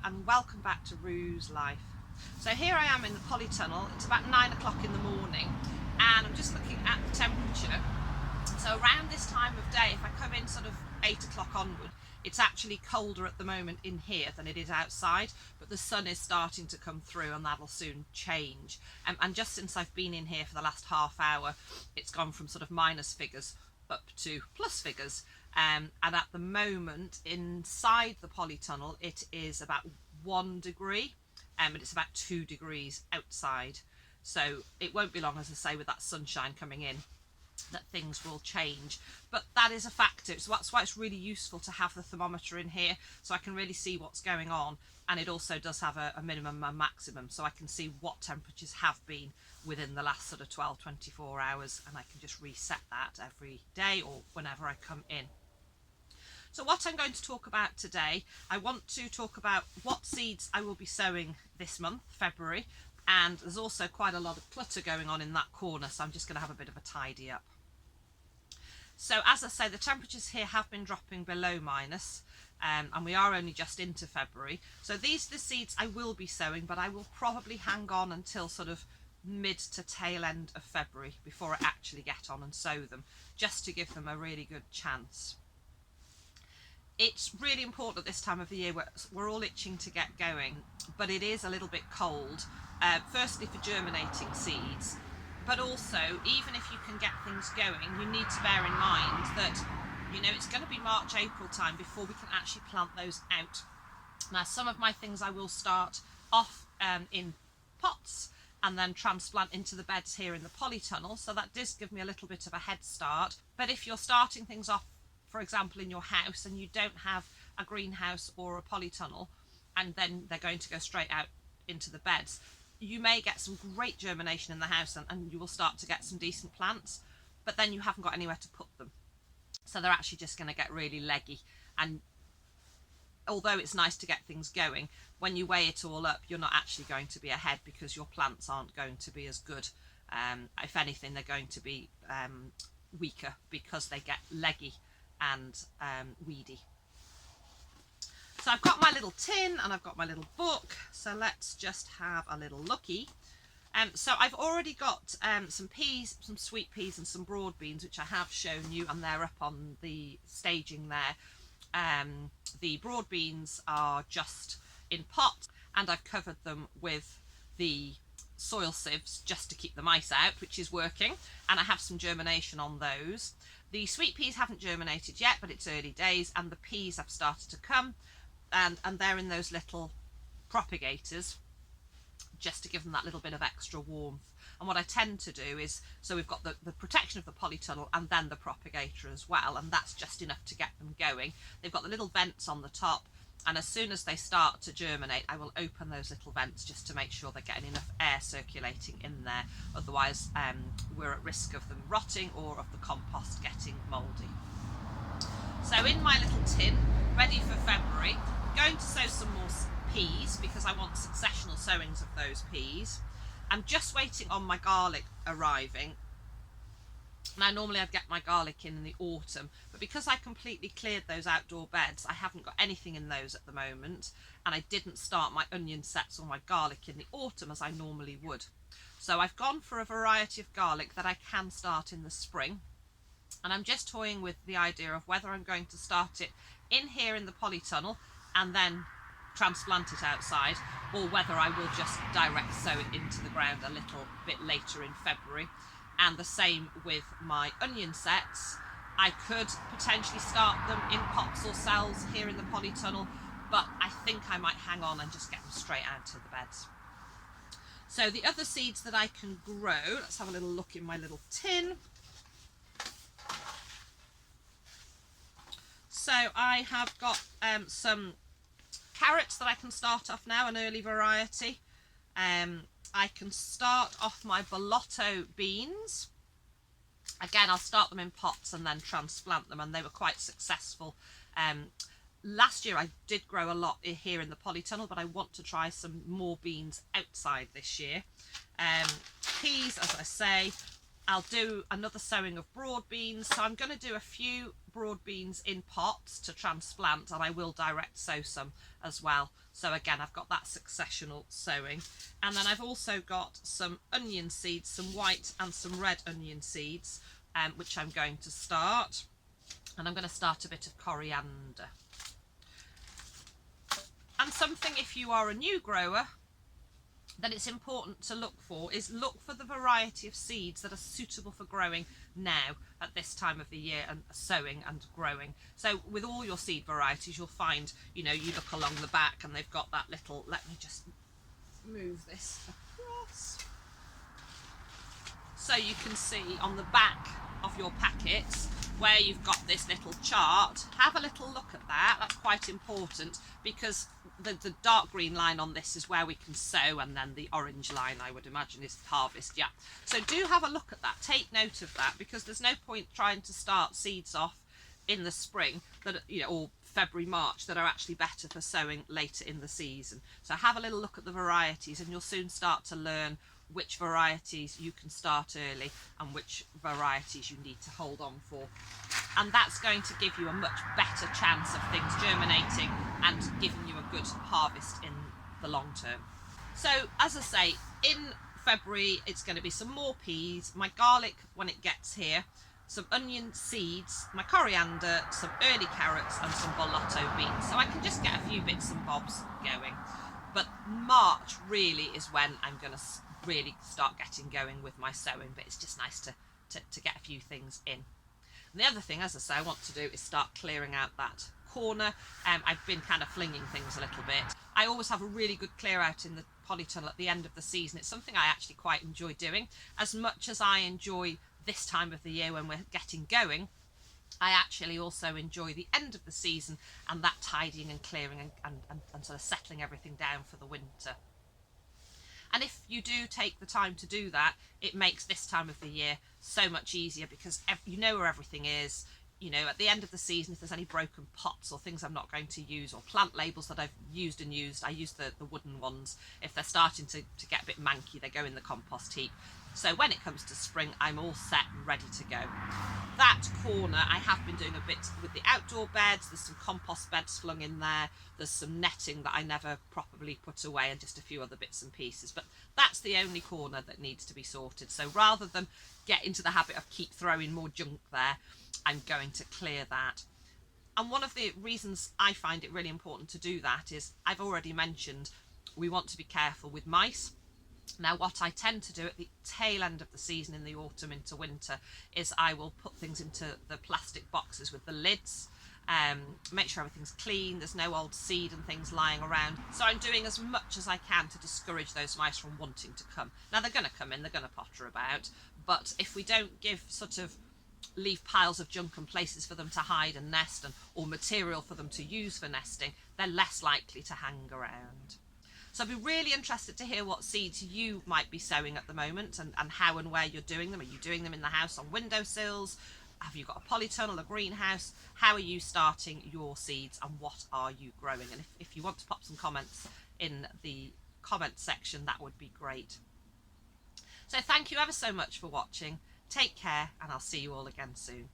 and welcome back to Rue's Life. So here I am in the polytunnel. It's about 9 o'clock in the morning and I'm just looking at the temperature. So around this time of day, if I come in sort of 8 o'clock onward, it's actually colder at the moment in here than it is outside, but the sun is starting to come through and that'll soon change. And just since I've been in here for the last half hour, it's gone from sort of minus figures up to plus figures. And at the moment inside the polytunnel it is about 1 degree and it's about 2 degrees outside, so it won't be long, as I say, with that sunshine coming in, that things will change. But that is a factor, so that's why it's really useful to have the thermometer in here, so I can really see what's going on. And it also does have a minimum and maximum, so I can see what temperatures have been within the last sort of 12-24 hours, and I can just reset that every day or whenever I come in. So what I'm going to talk about today, I want to talk about what seeds I will be sowing this month, February, and there's also quite a lot of clutter going on in that corner, so I'm just going to have a bit of a tidy up. So as I say, the temperatures here have been dropping below minus, and we are only just into February. So these are the seeds I will be sowing, but I will probably hang on until sort of mid to tail end of February before I actually get on and sow them, just to give them a really good chance. It's really important at this time of the year, we're all itching to get going, but it is a little bit cold, firstly for germinating seeds, but also even if you can get things going, you need to bear in mind that, you know, it's going to be March, April time before we can actually plant those out. Now some of my things I will start off in pots and then transplant into the beds here in the polytunnel, so that does give me a little bit of a head start. But if you're starting things off, for example, in your house and you don't have a greenhouse or a polytunnel, and then they're going to go straight out into the beds, you may get some great germination in the house and you will start to get some decent plants, but then you haven't got anywhere to put them. So they're actually just going to get really leggy. And although it's nice to get things going, when you weigh it all up, you're not actually going to be ahead because your plants aren't going to be as good. If anything, they're going to be weaker because they get leggy and weedy. So I've got my little tin and I've got my little book, so let's just have a little looky. So I've already got some peas, some sweet peas and some broad beans, which I have shown you, and they're up on the staging there. The broad beans are just in pots and I've covered them with the soil sieves just to keep the mice out, which is working, and I have some germination on those. The sweet peas haven't germinated yet, but it's early days, and the peas have started to come, and they're in those little propagators just to give them that little bit of extra warmth. And what I tend to do is, so we've got the protection of the polytunnel and then the propagator as well, and that's just enough to get them going. They've got the little vents on the top, and as soon as they start to germinate, I will open those little vents just to make sure they're getting enough air circulating in there. Otherwise, we're at risk of them rotting or of the compost getting mouldy. So in my little tin, ready for February, I'm going to sow some more peas because I want successional sowings of those peas. I'm just waiting on my garlic arriving. Now normally I'd get my garlic in the autumn, but because I completely cleared those outdoor beds, I haven't got anything in those at the moment, and I didn't start my onion sets or my garlic in the autumn as I normally would. So I've gone for a variety of garlic that I can start in the spring, and I'm just toying with the idea of whether I'm going to start it in here in the polytunnel and then transplant it outside, or whether I will just direct sow it into the ground a little bit later in February. And the same with my onion sets. I could potentially start them in pots or cells here in the polytunnel, but I think I might hang on and just get them straight out to the beds. So the other seeds that I can grow, let's have a little look in my little tin. So I have got some carrots that I can start off now, an early variety. I can start off my bolotto beans. Again, I'll start them in pots and then transplant them, and they were quite successful. Last year I did grow a lot here in the polytunnel, but I want to try some more beans outside this year. Peas, as I say, I'll do another sowing of broad beans, so I'm going to do a few broad beans in pots to transplant, and I will direct sow some as well. So again, I've got that successional sowing. And then I've also got some onion seeds, some white and some red onion seeds, which I'm going to start. And I'm going to start a bit of coriander. And something, if you are a new grower, that it's important to look for the variety of seeds that are suitable for growing now at this time of the year and sowing and growing. So with all your seed varieties, you'll find, you look along the back and they've got that little, let me just move this across. So you can see on the back of your packets where you've got this little chart. Have a little look at that. That's quite important, because the dark green line on this is where we can sow, and then the orange line, I would imagine, is harvest. Yeah, so do have a look at that, take note of that, because there's no point trying to start seeds off in the spring that, or February, March, that are actually better for sowing later in the season. So have a little look at the varieties and you'll soon start to learn which varieties you can start early and which varieties you need to hold on for. And that's going to give you a much better chance of things germinating and giving you a good harvest in the long term. So as I say, in February it's going to be some more peas, my garlic when it gets here, some onion seeds, my coriander, some early carrots and some bolotto beans. So I can just get a few bits and bobs going. But March really is when I'm going to really start getting going with my sowing, but it's just nice to get a few things in. And the other thing, as I say, I want to do is start clearing out that corner. I've been kind of flinging things a little bit. I always have a really good clear out in the polytunnel at the end of the season. It's something I actually quite enjoy doing. As much as I enjoy this time of the year when we're getting going, I actually also enjoy the end of the season and that tidying and clearing and sort of settling everything down for the winter. And if you do take the time to do that, it makes this time of the year so much easier, because you know where everything is. At the end of the season, if there's any broken pots or things I'm not going to use, or plant labels that I've used, I use the wooden ones. If they're starting to get a bit manky, they go in the compost heap. So when it comes to spring, I'm all set and ready to go. That corner, I have been doing a bit with the outdoor beds. There's some compost beds flung in there. There's some netting that I never properly put away, and just a few other bits and pieces. But that's the only corner that needs to be sorted. So rather than get into the habit of keep throwing more junk there, I'm going to clear that. And one of the reasons I find it really important to do that is, I've already mentioned, we want to be careful with mice. Now, what I tend to do at the tail end of the season, in the autumn into winter, is I will put things into the plastic boxes with the lids, make sure everything's clean, there's no old seed and things lying around. So I'm doing as much as I can to discourage those mice from wanting to come. Now, they're going to come in, they're going to potter about, but if we don't leave piles of junk and places for them to hide and nest, or material for them to use for nesting, they're less likely to hang around. So I'd be really interested to hear what seeds you might be sowing at the moment, and how and where you're doing them. Are you doing them in the house on windowsills? Have you got a polytunnel, a greenhouse? How are you starting your seeds, and what are you growing? And if you want to pop some comments in the comment section, that would be great. So thank you ever so much for watching. Take care, and I'll see you all again soon.